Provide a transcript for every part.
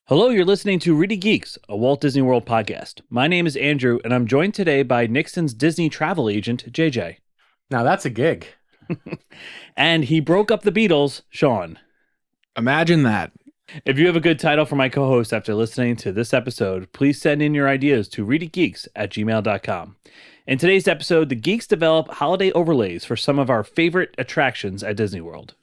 Hello, you're listening to ReedyGeeks, a Walt Disney World podcast. My name is Andrew, and I'm joined today by Nixon's Disney travel agent, JJ. Now that's a gig. And he broke up the Beatles, Sean. Imagine that. If you have a good title for my co-host after listening to this episode, please send in your ideas to reedygeeks@gmail.com. In today's episode, the Geeks develop holiday overlays for some of our favorite attractions at Disney World.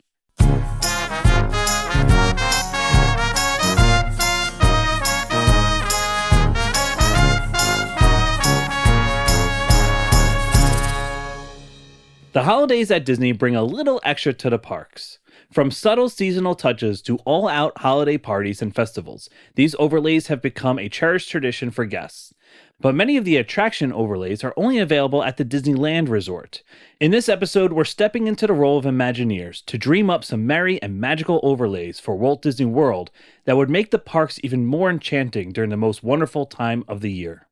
The holidays at Disney bring a little extra to the parks. From subtle seasonal touches to all-out holiday parties and festivals, these overlays have become a cherished tradition for guests. But many of the attraction overlays are only available at the Disneyland Resort. In this episode, we're stepping into the role of Imagineers to dream up some merry and magical overlays for Walt Disney World that would make the parks even more enchanting during the most wonderful time of the year.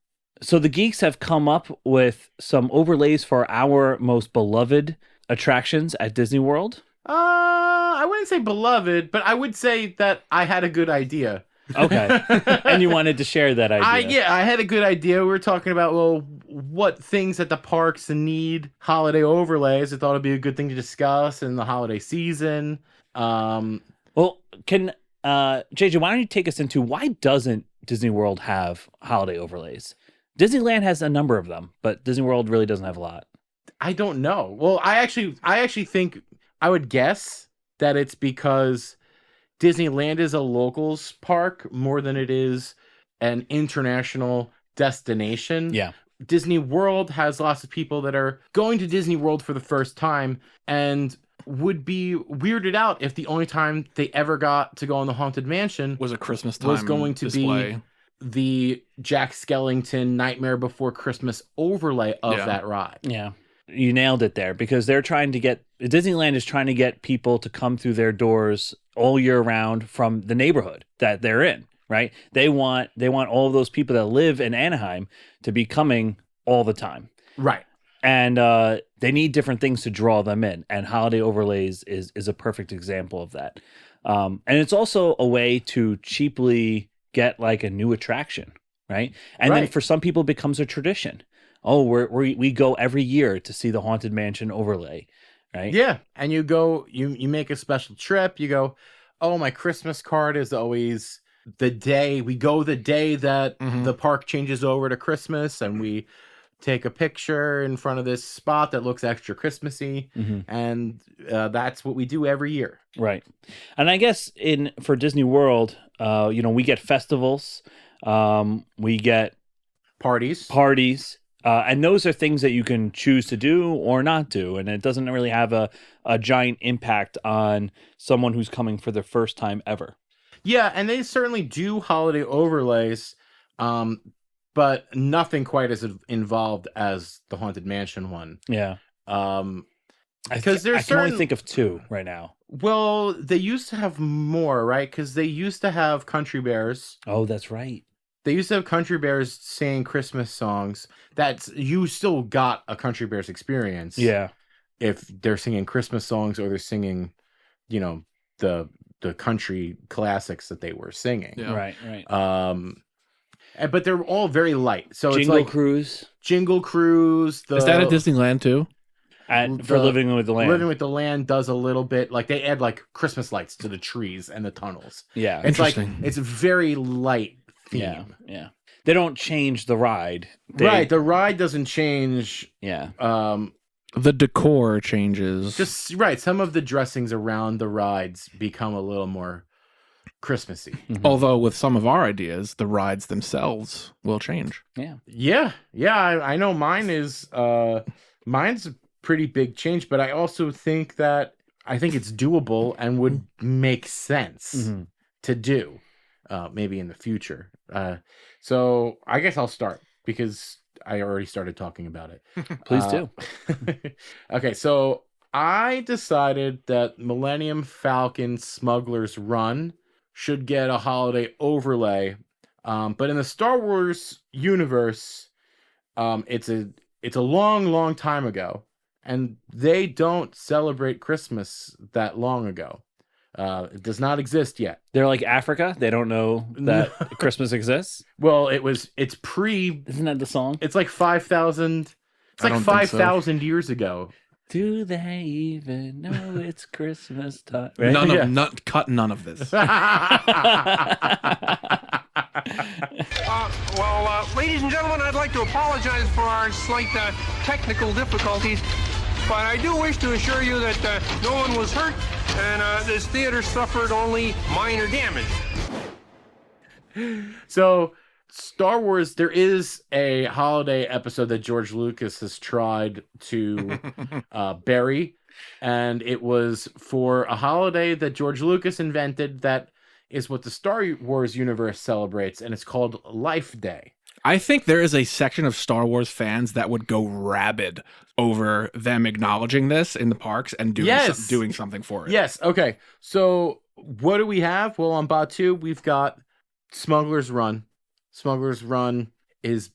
So the Geeks have come up with some overlays for our most beloved attractions at Disney World. I wouldn't say beloved, but I would say that I had a good idea. Okay. And you wanted to share that idea. I had a good idea. We were talking about, what things at the parks need holiday overlays. I thought it'd be a good thing to discuss in the holiday season. Well, can JJ, why don't you take us into why doesn't Disney World have holiday overlays? Disneyland has a number of them, but Disney World really doesn't have a lot. I don't know. Well, I actually think I would guess that it's because Disneyland is a locals park more than it is an international destination. Yeah. Disney World has lots of people that are going to Disney World for the first time and would be weirded out if the only time they ever got to go on the Haunted Mansion Was a Christmas time was going to display. be the Jack Skellington Nightmare Before Christmas overlay of that ride. Yeah. You nailed it there because Disneyland is trying to get people to come through their doors all year round from the neighborhood that they're in, right? They want all of those people that live in Anaheim to be coming all the time. Right. And they need different things to draw them in. And holiday overlays is a perfect example of that. And it's also a way to cheaply get like a new attraction, right? And then for some people it becomes a tradition. Oh, we go every year to see the Haunted Mansion overlay, right? Yeah, and you go, you make a special trip. You go, oh, my Christmas card is always the day that the park changes over to Christmas, and we take a picture in front of this spot that looks extra Christmassy, and that's what we do every year. Right, and I guess for Disney World, we get festivals, we get parties. And those are things that you can choose to do or not do. And it doesn't really have a giant impact on someone who's coming for the first time ever. Yeah, and they certainly do holiday overlays, but nothing quite as involved as the Haunted Mansion one. Yeah. Because I can only think of two right now. Well, they used to have more, right? Because they used to have Country Bears. Oh, that's right. They used to have Country Bears singing Christmas songs. You still got a Country Bears experience. Yeah. If they're singing Christmas songs or they're singing, the country classics that they were singing. Yeah. Right. But they're all very light. So Jingle it's like Cruise. Jingle Cruise. Is that at Disneyland too? For Living with the Land. Living with the Land does a little bit. Like they add like Christmas lights to the trees and the tunnels. Yeah. It's like it's very light. Theme. Yeah. They don't change the ride. Right, the ride doesn't change. Yeah. The decor changes. Just right. Some of the dressings around the rides become a little more Christmassy. Mm-hmm. Although with some of our ideas, the rides themselves will change. Yeah. I know mine is mine's a pretty big change, but I also think it's doable and would make sense to do. Maybe in the future. So I guess I'll start because I already started talking about it. Please do. Okay, so I decided that Millennium Falcon Smuggler's Run should get a holiday overlay. But in the Star Wars universe, it's a long, long time ago, and they don't celebrate Christmas that long ago. It does not exist yet. They're like Africa. They don't know that Christmas exists. Well, it's pre. Isn't that the song? It's like 5,000. It's like 5,000 years ago. Do they even know it's Christmas time? Right? Cut none of this. Ladies and gentlemen, I'd like to apologize for our slight technical difficulties, but I do wish to assure you that no one was hurt and this theater suffered only minor damage. So, Star Wars, there is a holiday episode that George Lucas has tried to bury, and it was for a holiday that George Lucas invented that is what the Star Wars universe celebrates, and it's called Life Day. I think there is a section of Star Wars fans that would go rabid over them acknowledging this in the parks and doing something for it. Yes. Okay. So what do we have? Well, on Batuu, we've got Smuggler's Run. Smuggler's Run is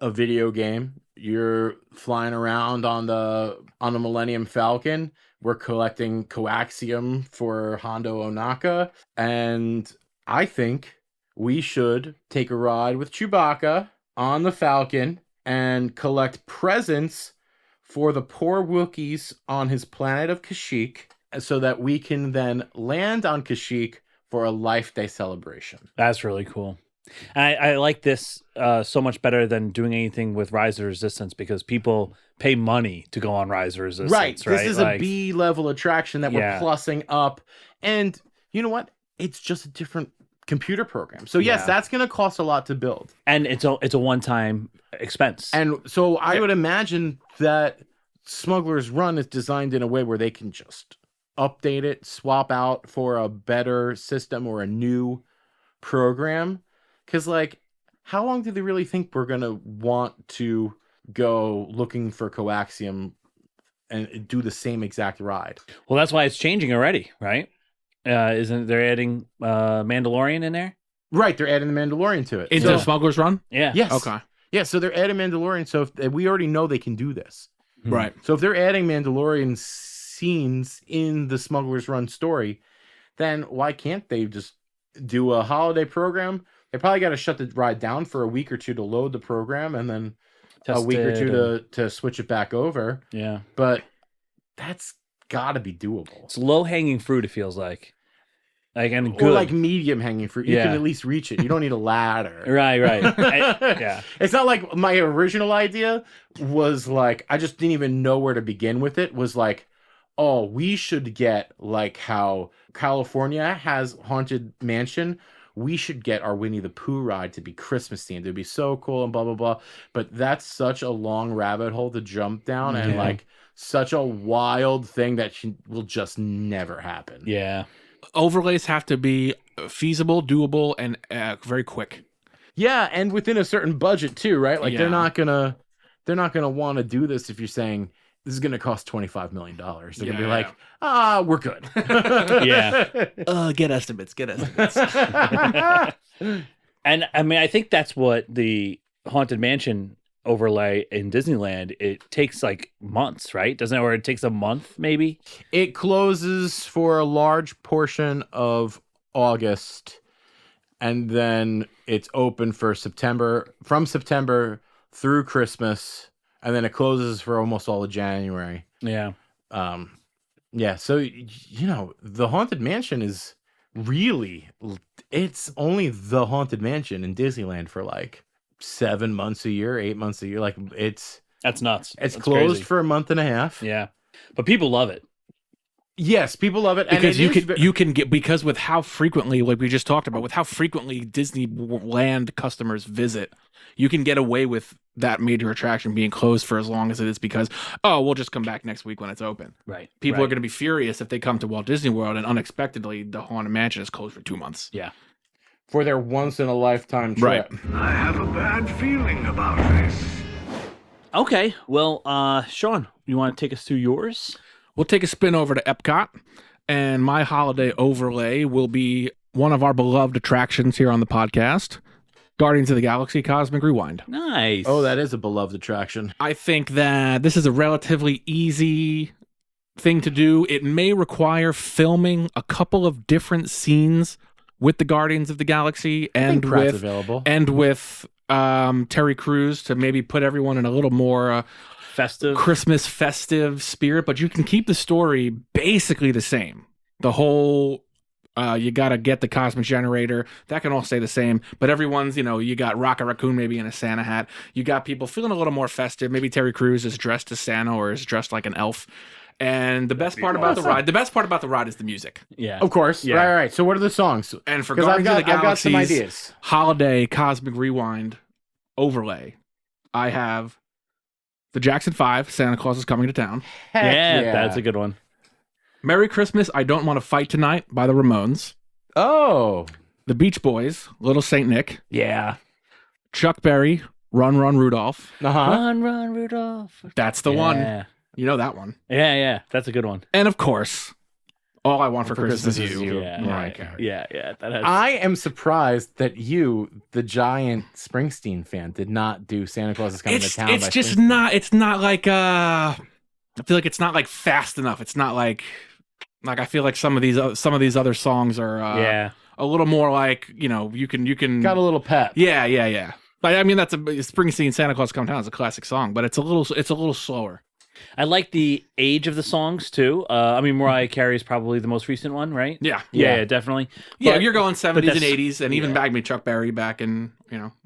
a video game. You're flying around on the Millennium Falcon. We're collecting coaxium for Hondo Ohnaka, and I think we should take a ride with Chewbacca on the Falcon and collect presents for the poor Wookiees on his planet of Kashyyyk so that we can then land on Kashyyyk for a Life Day celebration. That's really cool. I like this so much better than doing anything with Rise of Resistance because people pay money to go on Rise of Resistance. Right. This is a B-level attraction that we're plussing up. And you know what? It's just a different computer program. So yes, that's going to cost a lot to build. And it's a one-time expense. And so I would imagine that Smuggler's Run is designed in a way where they can just update it, swap out for a better system or a new program. Because, like, how long do they really think we're going to want to go looking for coaxium and do the same exact ride? Well, that's why it's changing already, right? Isn't they're adding Mandalorian in there? Right, they're adding the Mandalorian to it. Into Smuggler's Run? Yeah. Yes. Okay. Yeah, so they're adding Mandalorian. So if we already know they can do this. Right. So if they're adding Mandalorian scenes in the Smuggler's Run story, then why can't they just do a holiday program? They probably got to shut the ride down for a week or two to load the program and then a week or two to switch it back over. Yeah. But that's got to be doable. It's low-hanging fruit, it feels like. And good. Or like medium hanging fruit. You can at least reach it. You don't need a ladder. Right. Yeah. It's not like my original idea was like, I just didn't even know where to begin with it. Was like, oh, we should get like how California has Haunted Mansion. We should get our Winnie the Pooh ride to be Christmas themed. It'd be so cool and blah, blah, blah. But that's such a long rabbit hole to jump down and like such a wild thing that will just never happen. Yeah. Overlays have to be feasible, doable, and very quick. Yeah, and within a certain budget too, right? Like they're not gonna want to do this if you're saying this is gonna cost $25 million. They're gonna be like, we're good. Get estimates. And I mean, I think that's what the Haunted Mansion overlay in Disneyland, it takes like months, right? Doesn't it? Or it takes a month, maybe? It closes for a large portion of August, and then it's open for from September through Christmas, and then it closes for almost all of January. Yeah. So, you know, the Haunted Mansion is really, it's only the Haunted Mansion in Disneyland for like 7 months a year, 8 months a year. Like that's nuts. It's closed crazy. for a month and a half. Yeah. But people love it. Yes, people love it. Because you can get, because with how frequently, like we just talked about, with how frequently Disneyland customers visit, you can get away with that major attraction being closed for as long as it is because, we'll just come back next week when it's open. Right. People are going to be furious if they come to Walt Disney World and unexpectedly the Haunted Mansion is closed for 2 months. Yeah. For their once-in-a-lifetime trip. Right. I have a bad feeling about this. Okay. Well, Sean, you want to take us through yours? We'll take a spin over to Epcot, and my holiday overlay will be one of our beloved attractions here on the podcast, Guardians of the Galaxy Cosmic Rewind. Nice. Oh, that is a beloved attraction. I think that this is a relatively easy thing to do. It may require filming a couple of different scenes with the Guardians of the Galaxy and Pratt's with available. Terry Crews to maybe put everyone in a little more Festive. Christmas festive spirit, but you can keep the story basically the same. The whole you got to get the cosmic generator. That can all stay the same. But everyone's, you got Rocket Raccoon maybe in a Santa hat. You got people feeling a little more festive. Maybe Terry Crews is dressed as Santa or is dressed like an elf. And the best part about the ride is the music. Yeah. Of course. Yeah. Right. So what are the songs? And for 'Cause Guardians of the I've got some Galaxy's ideas. holiday cosmic rewind overlay, I have the Jackson 5, Santa Claus is Coming to Town. Heck Yeah, that's a good one. Merry Christmas, I Don't Want to Fight Tonight by the Ramones. Oh. The Beach Boys, Little Saint Nick. Yeah. Chuck Berry, Run Run Rudolph. Uh-huh. Run, run, Rudolph. That's the Yeah. one. You know that one. Yeah. That's a good one. And of course, All I Want for Christmas Is You. Yeah. Mariah Carey. Yeah. That has. I am surprised that you, the giant Springsteen fan, did not do Santa Claus is Coming to Town. It's by just Springsteen. not. It's not like. I feel like it's not like fast enough. It's not like I feel like some of these other songs are. Yeah. A little more like you can Got a little pep. Yeah. But I mean that's a Springsteen Santa Claus Come Town is a classic song, but it's a little slower. I like the age of the songs too. Mariah Carey is probably the most recent one, right? Yeah. Yeah, definitely. Yeah, But- you're going 70s and that's- 80s, and even back me Chuck Berry back in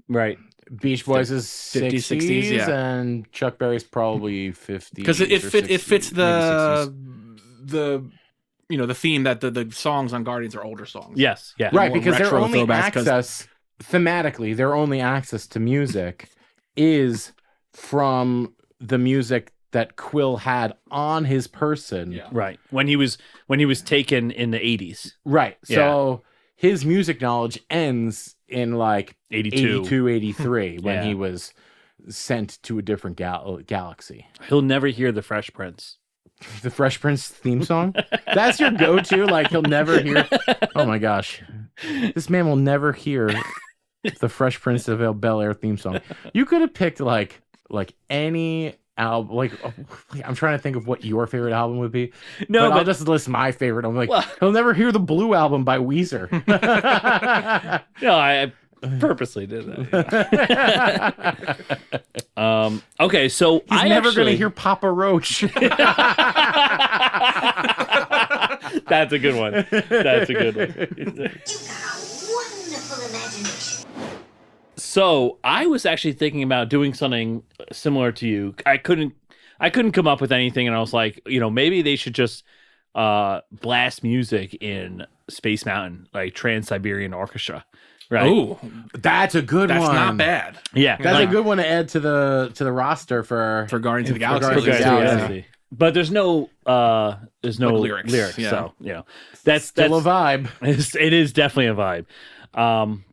Right. Beach Boys is 50s, 60s, 60s, yeah. and Chuck Berry's probably 50s. because it fits the the theme that the songs on Guardians are older songs. Yes. Yeah. Right, more because their retro only throwbacks, 'cause- access, thematically, their only access to music is from the music that Quill had on his person. Yeah. Right. When he was taken in the 80s. Right. So his music knowledge ends in like 82. 83 when Yeah. he was sent to a different galaxy. He'll never hear the Fresh Prince. The Fresh Prince theme song? That's your go-to? Like he'll never hear. Oh my gosh. This man will never hear the Fresh Prince of Bel-Air theme song. You could have picked like any album. Like I'm trying to think of what your favorite album would be. No, I'll but just list my favorite. I'm like, Well- he'll never hear the Blue album by Weezer. no, I purposely did that. Okay, so He's never going to hear Papa Roach. That's a good one. That's a good one. Wonderful imagination. So I was actually thinking about doing something similar to you. I couldn't come up with anything, and I was like, maybe they should just blast music in Space Mountain, like Trans-Siberian Orchestra, right? Ooh, That's a good that's one. not bad Yeah, That's Like- a good one to add to the roster for for Guardians of the for Galaxy. Guardians of the Okay, Galaxy. but there's no lyrics, yeah. So that's Still a vibe. It is definitely a vibe.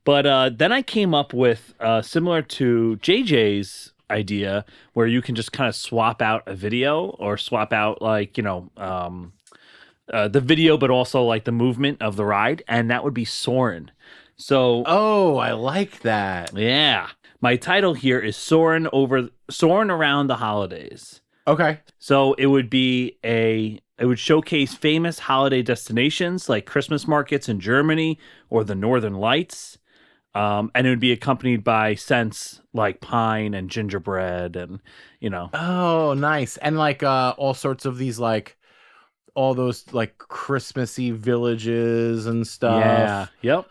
But then I came up with similar to JJ's idea, where you can just kind of swap out a video or swap out the video, but also like the movement of the ride, and that would be Soarin'. So Oh, I like that. yeah, my title here is Soarin' Around the Holidays. Okay. So it would showcase famous holiday destinations like Christmas markets in Germany or the Northern Lights. And it would be accompanied by scents like pine and gingerbread and, Oh, nice. And like all sorts of these like all those like Christmassy villages and stuff. yeah. Yep.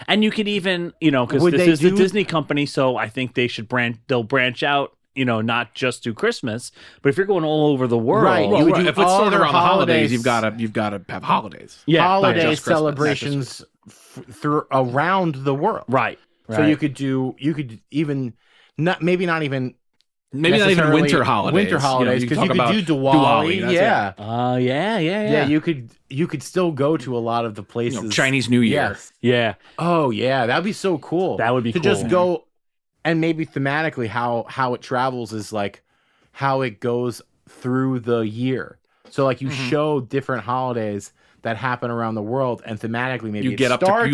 And you could even, because Would this they is the do- Disney company, so I think they'll branch out, not just do Christmas, but if you're going all over the world, Right. Well, You would right, do if it's all centered the around the holidays, holidays- you've got to have holidays. yeah, Holiday just Christmas, not just celebrations through around the world. right. So you could even maybe not even Necessarily winter holidays. Winter holidays, you because you talk could about do Diwali. that's Yeah. Yeah. You could still go to a lot of the it. places. Chinese New Year. Yes. Yeah. Oh yeah, that'd be so cool. That would be to cool. just go, and maybe thematically how it travels is like how it goes through the year. So like you show different holidays that happen around the world, and thematically maybe You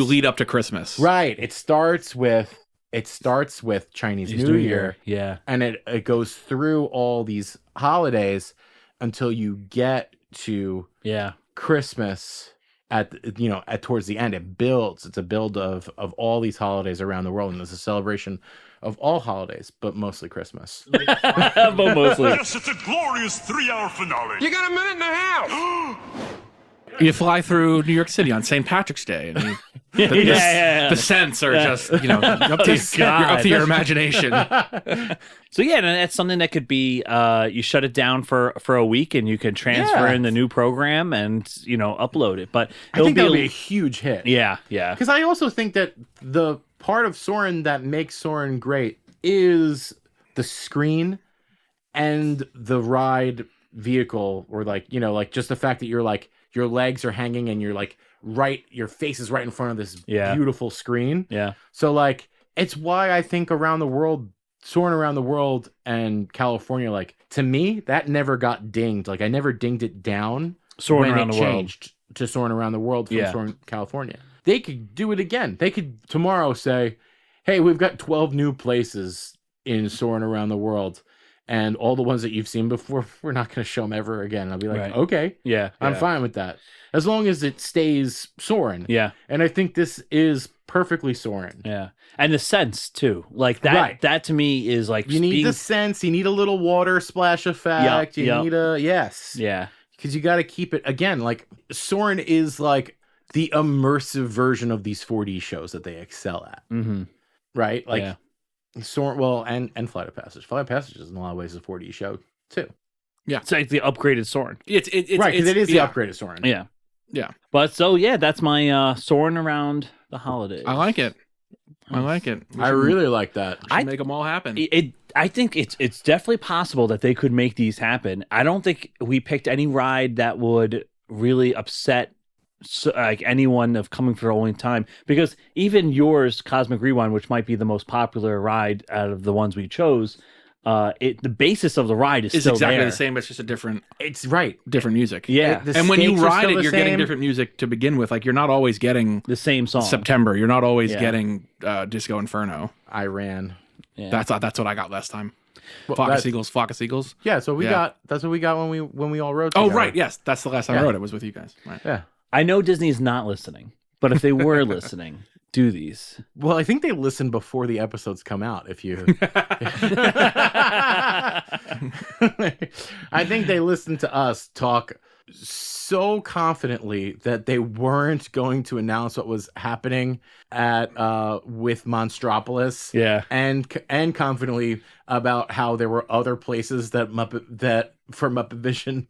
lead up to Christmas. right. It starts with Chinese New Year. Yeah. And it goes through all these holidays until you get to Yeah. Christmas at towards the end. It builds. It's a build of all these holidays around the world, and it's a celebration of all holidays, but mostly Christmas. But mostly. Yes, it's a glorious 3-hour finale. You got a minute and a half. You fly through New York City on St. Patrick's Day, and the scents are just up to your imagination. So yeah, and that's something that could be you shut it down for a week, and you can transfer in the new program and upload it. But I think that'll be a huge hit. Yeah. Because I also think that the part of Soarin' that makes Soarin' great is the screen and the ride vehicle, or just the fact that you're your legs are hanging and you're your face is right in front of this beautiful screen. Yeah. So it's why I think around the world, Soarin' Around the World and California, to me, that never got dinged. I never dinged it down Soarin' when Around the World changed to Soarin' Around the World from Soarin' California. They could do it again. They could tomorrow say, hey, we've got 12 new places in Soarin' Around the World, and all the ones that you've seen before, we're not going to show them ever again. I'll be like, okay, I'm fine with that. As long as it stays Soarin'. Yeah. And I think this is perfectly Soarin'. Yeah. And the sense too. That to me is you need the sense, you need a little water splash effect. You need Yeah. Because you got to keep it, again, Soarin' is the immersive version of these 4D shows that they excel at. Mm-hmm. Right? Soarin', and Flight of Passage. Flight of Passage is in a lot of ways a 4D show too. Yeah. It's like the upgraded Soarin'. It's right, because it is the upgraded Soarin'. Yeah. Yeah. But that's my Soarin' Around the Holidays. I like it. I really like that. We should make them all happen. I think it's definitely possible that they could make these happen. I don't think we picked any ride that would really upset anyone of coming for a long time, because even yours, Cosmic Rewind, which might be the most popular ride out of the ones we chose, the basis of the ride is still exactly there. the same. It's just a different music. Yeah. And when you ride it, you're getting different music to begin with. You're not always getting the same song. September. You're not always getting Disco Inferno. I ran. Yeah. That's what I got last time. Well, Flock of Seagulls. Yeah, so that's what we got when we all rode together. Oh, right. Yes, that's the last time I rode it was with you guys. Right. Yeah. I know Disney's not listening, but if they were listening, do these. Well, I think they listen before the episodes come out. I think they listen to us talk so confidently that they weren't going to announce what was happening with Monstropolis. Yeah. And confidently about how there were other places that for Muppet Vision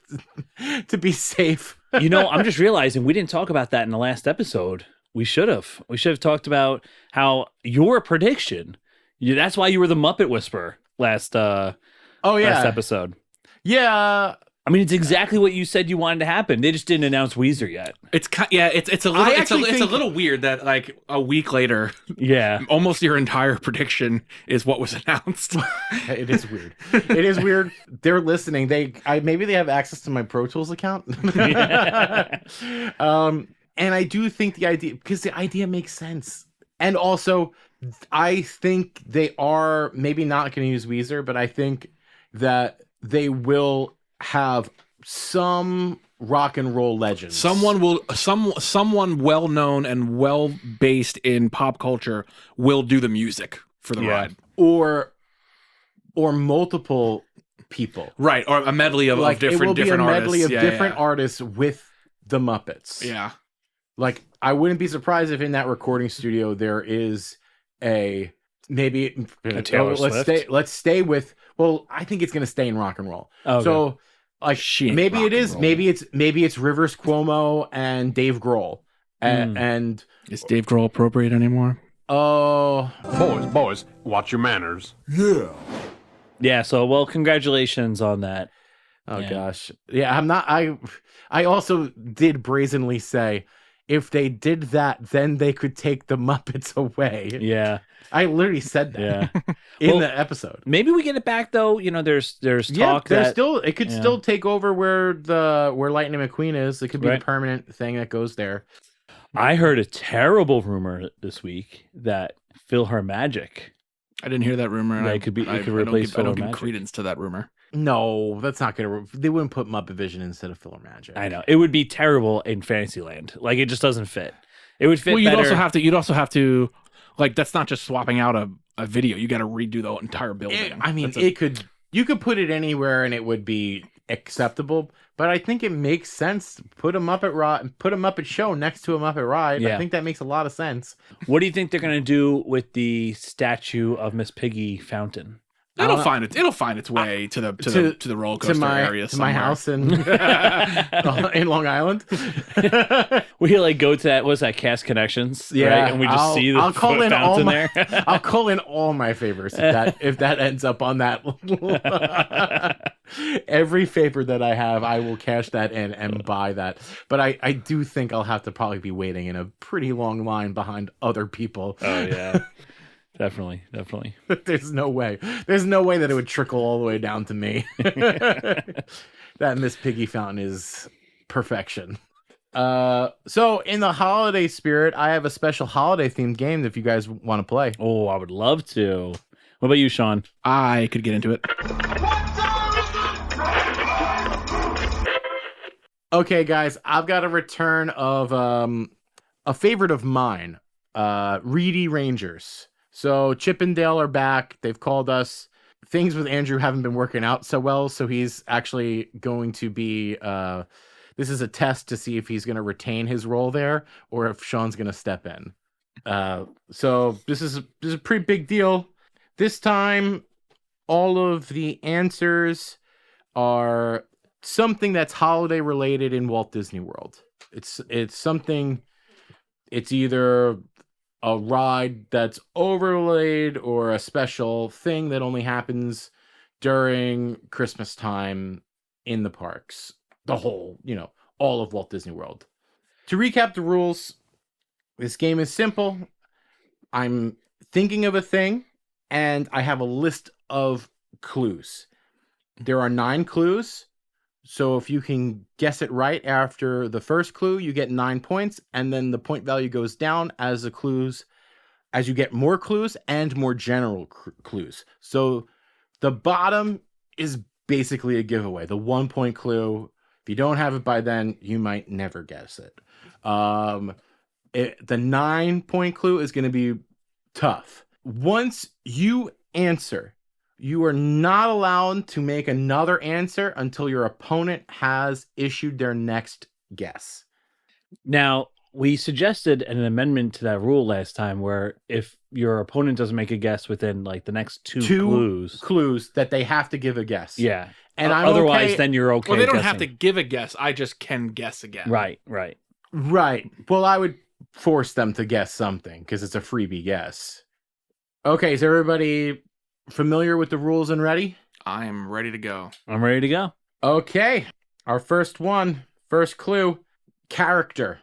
to be safe. I'm just realizing we didn't talk about that in the last episode. We should have. We should have talked about how your prediction. That's why you were the Muppet Whisperer last episode. Yeah. I mean, it's exactly what you said you wanted to happen. They just didn't announce Weezer yet. It's a little weird that a week later, almost your entire prediction is what was announced. It is weird. It is weird. They're listening. Maybe they have access to my Pro Tools account. And I do think the idea makes sense. And also, I think they are maybe not going to use Weezer, but I think that they will have some rock and roll legends. Someone well known and well based in pop culture will do the music for the ride, or multiple people, right? Or a medley of different it will be a medley artists. of different artists with the Muppets. Yeah, I wouldn't be surprised if in that recording studio there is maybe a Taylor Swift. Let's stay with. Well, I think it's going to stay in rock and roll. Okay. So, maybe it is. Maybe it's Rivers Cuomo and Dave Grohl. And is Dave Grohl appropriate anymore? Oh, boys, watch your manners. Yeah. So, congratulations on that. Oh gosh, yeah. I'm not. I also did brazenly say, if they did that, then they could take the Muppets away. Yeah. I literally said that in the episode. Maybe we get it back though. There's talk that it could still take over where Lightning McQueen is. It could be a permanent thing that goes there. I heard a terrible rumor this week that Phil Her Magic. I didn't hear that rumor. It could replace Phil Her Magic. I don't give credence to that rumor. No, that's not gonna. They wouldn't put Muppet Vision instead of Filler Magic. I know. It would be terrible in Fantasyland. Like, it just doesn't fit. It would fit Well, you'd better. also have to, like, that's not just swapping out a video. You got to redo the entire building. You could put it anywhere and it would be acceptable. But I think it makes sense. Put a Muppet show next to a Muppet ride. Yeah. I think that makes a lot of sense. What do you think they're going to do with the statue of Miss Piggy fountain? It'll find its way to the roller coaster area to my house in in Long Island. We like go to that. What's that? Cast Connections, Yeah, right? And we just see the fountain there. I'll call in all my favors if that ends up on that. Every favor that I have, I will cash that in and buy that. But I do think I'll have to probably be waiting in a pretty long line behind other people. Oh yeah. Definitely. There's no way that it would trickle all the way down to me. That Miss Piggy fountain is perfection. So in the holiday spirit, I have a special holiday themed game if you guys want to play. Oh, I would love to. What about you, Sean? I could get into it. Okay, guys, I've got a return of a favorite of mine, Reedy Rangers. So Chip and Dale are back. They've called us. Things with Andrew haven't been working out so well, so he's actually going to be... this is a test to see if he's going to retain his role there or if Sean's going to step in. So this is a pretty big deal. This time, all of the answers are something that's holiday related in Walt Disney World. It's something... It's either a ride that's overlaid or a special thing that only happens during Christmas time in the parks. The whole, all of Walt Disney World. To recap the rules, this game is simple. I'm thinking of a thing and I have a list of clues. There are 9 clues. So if you can guess it right after the first clue, you get 9 points, and then the point value goes down as you get more clues and more general clues. So the bottom is basically a giveaway. The 1 point clue, if you don't have it by then, you might never guess it. The 9 point clue is going to be tough. Once you answer, you are not allowed to make another answer until your opponent has issued their next guess. Now, we suggested an amendment to that rule last time where if your opponent doesn't make a guess within like the next two clues that they have to give a guess. Yeah. And otherwise, then you're okay. Well, they don't guessing. have to give a guess. I just can guess again. Right. Well, I would force them to guess something because it's a freebie guess. Okay, is everybody familiar with the rules and ready? I am ready to go. I'm ready to go. Okay. Our first clue, character.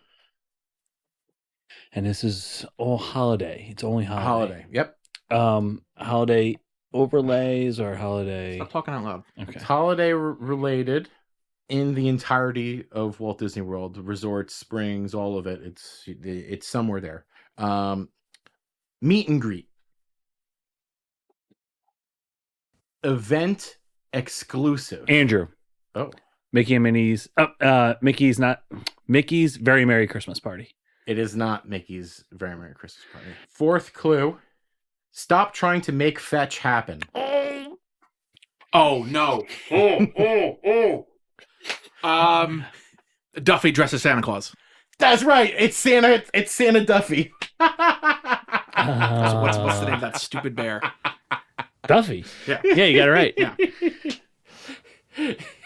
And this is all holiday. It's only holiday. Yep. Holiday overlays or holiday. Stop talking out loud. Okay. It's holiday related in the entirety of Walt Disney World, resorts, springs, all of it. It's somewhere there. Meet and greet. Event exclusive. Andrew. Oh. Mickey and Minnie's. Mickey's Very Merry Christmas Party. It is not Mickey's Very Merry Christmas Party. Fourth clue. Stop trying to make fetch happen. Oh no. Duffy dressed as Santa Claus. That's right. It's Santa Duffy. So what's the name of that stupid bear? Duffy. Yeah. Yeah, you got it right. Yeah.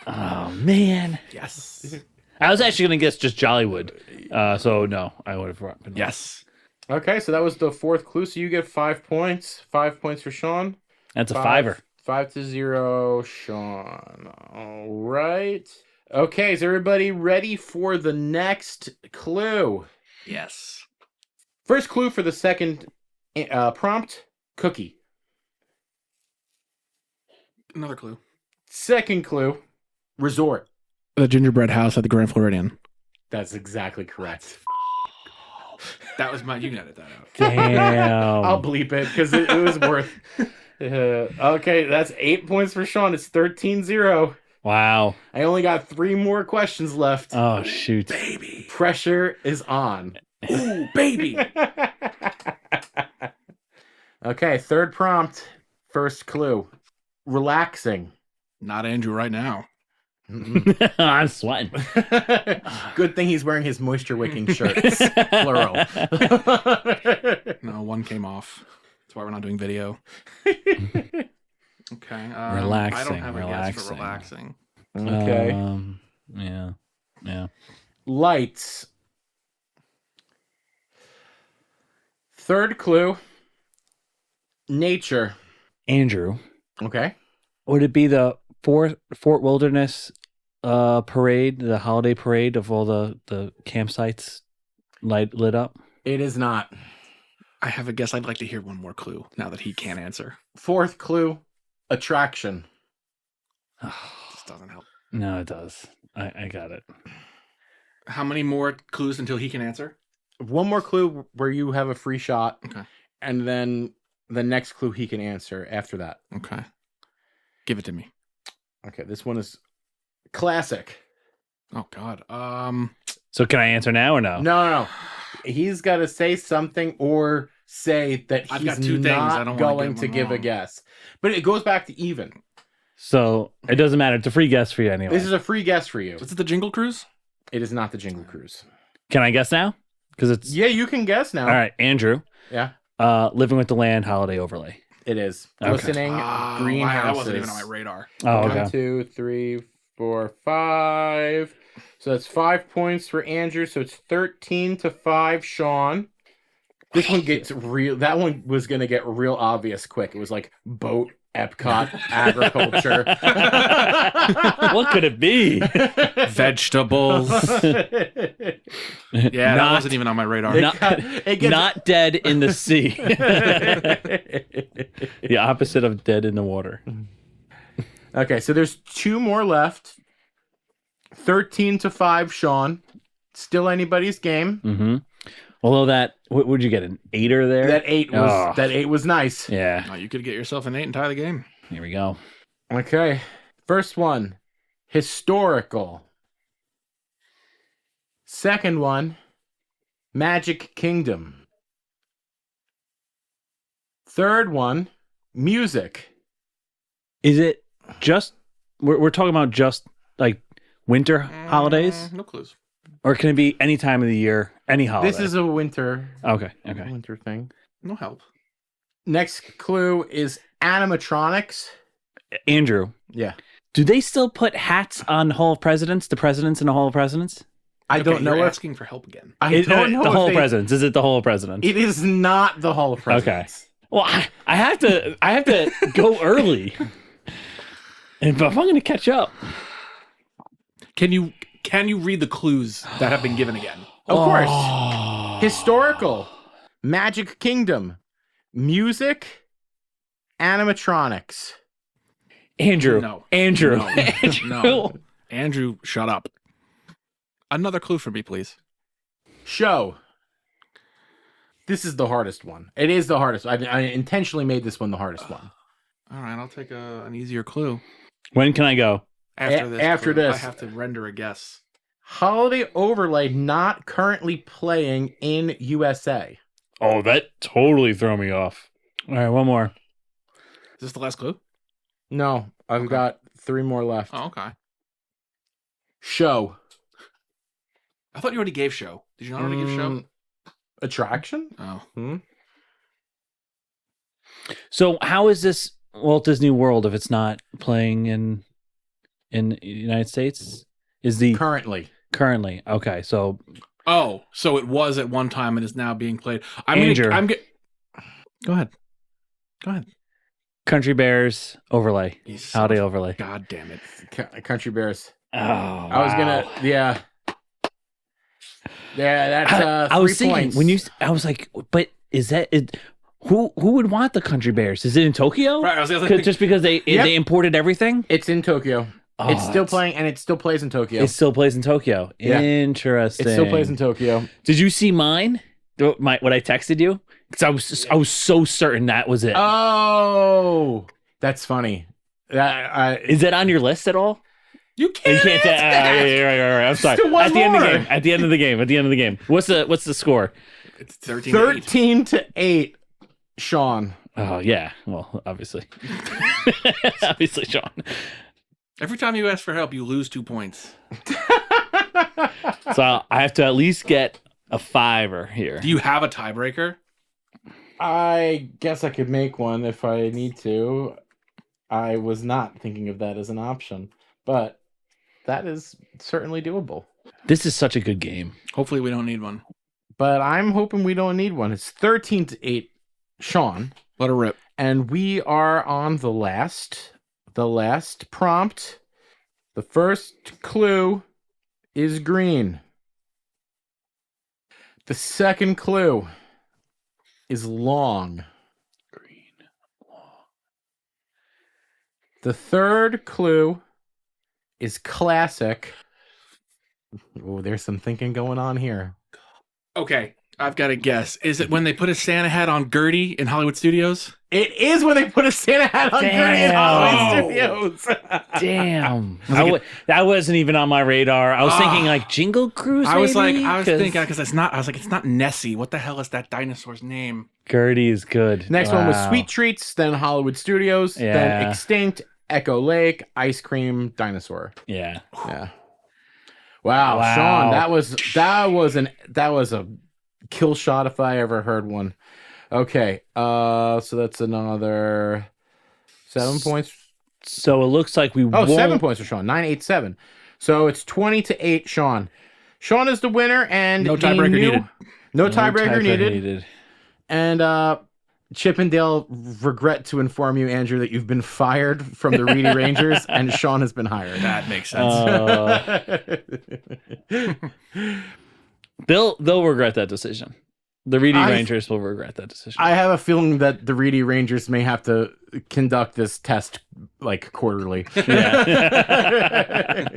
Oh man. Yes. I was actually gonna guess just Jollywood. So no, I would have been wrong. Yes. Okay, so that was the fourth clue. So you get 5 points. 5 points for Sean. That's a fiver. 5-0, Sean. All right. Okay, is everybody ready for the next clue? Yes. First clue for the second prompt, cookie. Another clue. Second clue, resort. The gingerbread house at the Grand Floridian. That's exactly correct. That was my. You can edit that out. Damn. I'll bleep it because it was worth. Okay, that's 8 points for Sean. It's 13-0. Wow. I only got 3 more questions left. Oh, shoot. Baby. Pressure is on. Ooh, baby. Okay, third prompt. First clue. Relaxing. Not Andrew right now. I'm sweating. Good thing he's wearing his moisture wicking shirts. Plural. No, one came off. That's why we're not doing video. Okay. Relaxing, I don't have a guess for relaxing. relaxing. Okay. Yeah. Lights. Third clue. Nature. Andrew, Okay. would it be the Fort Wilderness parade, the holiday parade of all the campsites lit up? It is not. I have a guess. I'd like to hear one more clue now that he can't answer. Fourth clue. Attraction. This doesn't help. No, it does. I got it. How many more clues until he can answer? One more clue where you have a free shot. Okay. And then the next clue he can answer after that. Okay. Give it to me. Okay, this one is classic. Oh God. So can I answer now or no? No. He's got to say something or say that I've he's got two things. I not don't wanna going get to one give a wrong. guess. But it goes back to even. So it doesn't matter. It's a free guess for you anyway. This is a free guess for you. Is it the Jingle Cruise? It is not the Jingle Cruise. Can I guess now? Because it's Yeah, you can guess now. all right. Andrew, Yeah, Living with the Land holiday overlay. it is. Okay. Listening, Wow, greenhouses. that wasn't even on my radar. Oh, okay. 1, 2, 3, 4, 5. So that's 5 points for Andrew. So it's 13-5, Sean. This one gets real. That one was going to get real obvious quick. It was like boat, Epcot, agriculture. What could it be? Vegetables. Yeah, that wasn't even on my radar. Not dead in the sea. The opposite of dead in the water. Okay, so there's 2 more left. 13-5, Sean. Still anybody's game. Mm-hmm. Although what would you get, an 8er there? That 8 was nice. Yeah. Oh, you could get yourself an 8 and tie the game. Here we go. Okay. First one, historical. Second one, Magic Kingdom. Third one, music. Is it just we're talking about just like winter holidays, No clues. or can it be any time of the year, any holiday? This is a winter okay. winter thing. No help. Next clue is animatronics. Andrew, Yeah. do they still put hats on Hall of Presidents? The presidents in the Hall of Presidents? I don't know You're if asking for help again. I don't know the if Hall of they- Presidents. Is it the Hall of Presidents? It is not the Hall of Presidents. Well, I have to go early, and if I'm going to catch up, Can you read the clues that have been given again? Of course. Historical, Magic Kingdom, music, animatronics. Andrew, No. Andrew, No. Andrew. No. Andrew, shut up. Another clue for me, please. Show. This is the hardest one. It is the hardest. I intentionally made this one the hardest one. All right, I'll take an easier clue. When can I go? After clue, this. I have to render a guess. Holiday overlay not currently playing in USA. Oh, that totally threw me off. All right, one more. Is this the last clue? No, I've got 3 more left. Oh, okay. Show. I thought you already gave show. Did you not already give show? Attraction? Oh. So, how is this Walt Disney World if it's not playing in the United States? Is the Currently. currently okay? So, Oh, so it was at one time and is now being played. Andrew. Go ahead. Go ahead. Country Bears overlay, You son holiday of- overlay. God damn it. Country Bears. Oh, I was gonna, yeah. Yeah, that's I 3 was thinking points. when I was like, but is that it? Who would want the Country Bears? Is it in Tokyo? Right, I was like, Just because they imported everything? It's in Tokyo. Oh, it's still playing, and it still plays in Tokyo. It still plays in Tokyo. Yeah. Interesting. It still plays in Tokyo. Did you see mine? What I texted you? Because I was so certain that was it. Oh, that's funny. Is it on your list at all? You can't. You can't. Right. I'm sorry. Still one At the end of the more. game. At the end of the game. What's the score? It's 13 to 8. Sean. Oh yeah. Well, obviously, obviously, Sean. Every time you ask for help, you lose 2 points. So I have to at least get a 5 here. Do you have a tiebreaker? I guess I could make one if I need to. I was not thinking of that as an option, but that is certainly doable. This is such a good game. Hopefully we don't need one. But I'm hoping we don't need one. It's 13 to 8, Sean. Let her rip. And we are on the last prompt. The first clue is green. The second clue is long. Green, long. The third clue is classic. Oh, there's some thinking going on here. Okay, I've got to guess. Is it when they put a Santa hat on Gertie in Hollywood Studios? It is when they put a Santa hat on Gertie in Hollywood Studios. Damn. That wasn't even on my radar. I was thinking like Jingle Cruise. I was maybe? thinking because it's not. I was like, it's not Nessie. What the hell is that dinosaur's name? Gertie is good. Next one was Sweet Treats, then Hollywood Studios, Yeah. then Extinct, Echo Lake, Ice Cream, Dinosaur. Yeah. Yeah. Wow, Sean, that was a kill shot if I ever heard one. Okay, so that's another 7 points. So it looks like we won't... 7 points for Sean. 9, 8, 7. So it's 20 to 8, Sean. Sean is the winner, and No tiebreaker needed. No tiebreaker needed. And Chippendale regret to inform you, Andrew, that you've been fired from the Reedy Rangers, and Sean has been hired. That makes sense. They'll regret that decision. The Reedy Rangers will regret that decision. I have a feeling that the Reedy Rangers may have to conduct this test like quarterly. Yeah.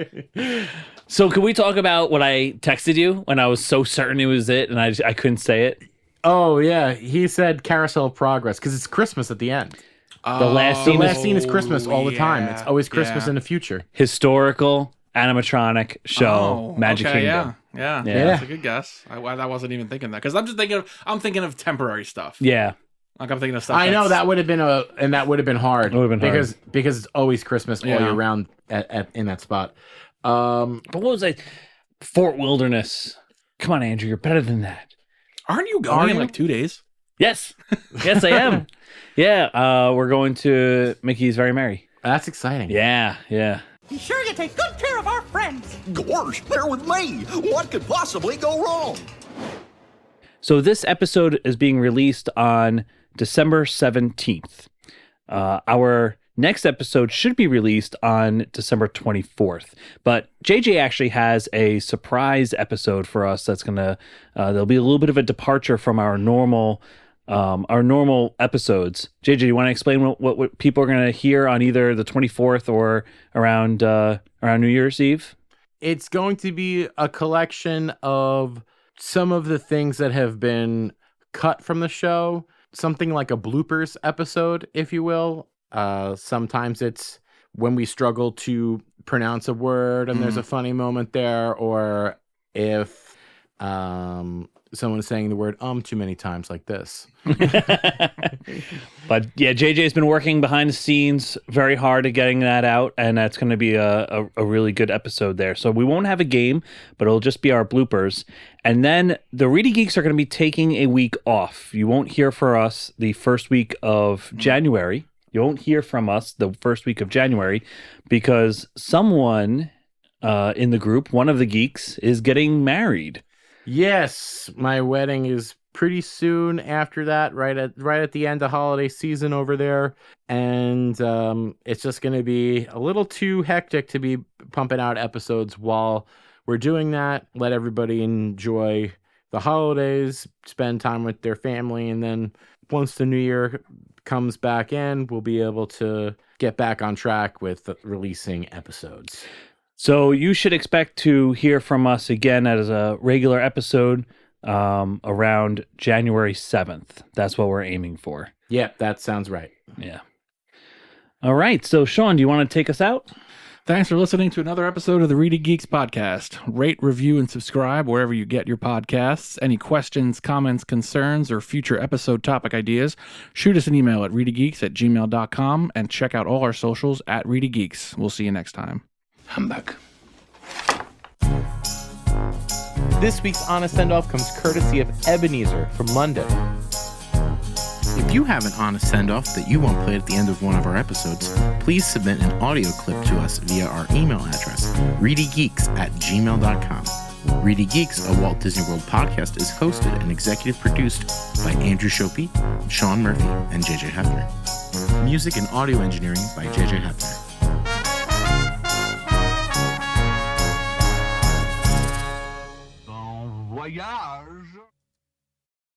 So can we talk about what I texted you when I was so certain it was it and I couldn't say it? Oh, yeah. He said Carousel of Progress because it's Christmas at the end. The last The scene last is scene is Christmas all the time. It's always Christmas in the future. historical animatronic show, Magic Kingdom. Yeah. Yeah. That's a good guess. I wasn't even thinking that because I'm thinking of temporary stuff. Yeah. Like I'm thinking of stuff. I know that would have been hard. It would have been because it's always Christmas all year round in that spot. But what was I? Fort Wilderness. Come on, Andrew, you're better than that. Aren't you going in like 2 days? Yes. Yes, I am. Yeah. We're going to Mickey's Very Merry. That's exciting. Yeah. Be sure you take good care of our friends. Gosh, they're with me. What could possibly go wrong? So this episode is being released on December 17th. Our next episode should be released on December 24th. But JJ actually has a surprise episode for us that's going to, there'll be a little bit of a departure from our normal episodes. JJ, you want to explain what people are going to hear on either the 24th or around New Year's Eve? It's going to be a collection of some of the things that have been cut from the show, something like a bloopers episode, if you will. Sometimes it's when we struggle to pronounce a word and there's a funny moment there, or if someone's saying the word too many times like this. But yeah, JJ's been working behind the scenes very hard at getting that out, and that's going to be a really good episode there. So we won't have a game, but it'll just be our bloopers. And then the ReedyGeeks are going to be taking a week off. You won't hear from us the first week of January. You won't hear from us the first week of January because someone in the group, one of the geeks, is getting married. Yes, my wedding is pretty soon after that, right at the end of holiday season over there, and it's just going to be a little too hectic to be pumping out episodes while we're doing that. Let everybody enjoy the holidays, spend time with their family, and then once the new year comes back in, we'll be able to get back on track with releasing episodes. So you should expect to hear from us again as a regular episode around January 7th. That's what we're aiming for. Yeah, that sounds right. Yeah. All right. So, Sean, do you want to take us out? Thanks for listening to another episode of the Reedy Geeks podcast. Rate, review, and subscribe wherever you get your podcasts. Any questions, comments, concerns, or future episode topic ideas, shoot us an email at reedygeeks@gmail.com and check out all our socials at ReedyGeeks. We'll see you next time. Humbug. This week's Honest Send-Off comes courtesy of Ebenezer from London. If you have an honest send-off that you want played at the end of one of our episodes, please submit an audio clip to us via our email address, reedygeeks@gmail.com. Reedy Geeks, a Walt Disney World podcast, is hosted and executive produced by Andrew Shopey, Sean Murphy, and JJ Hefner. Music and audio engineering by JJ Hefner. Bon voyage.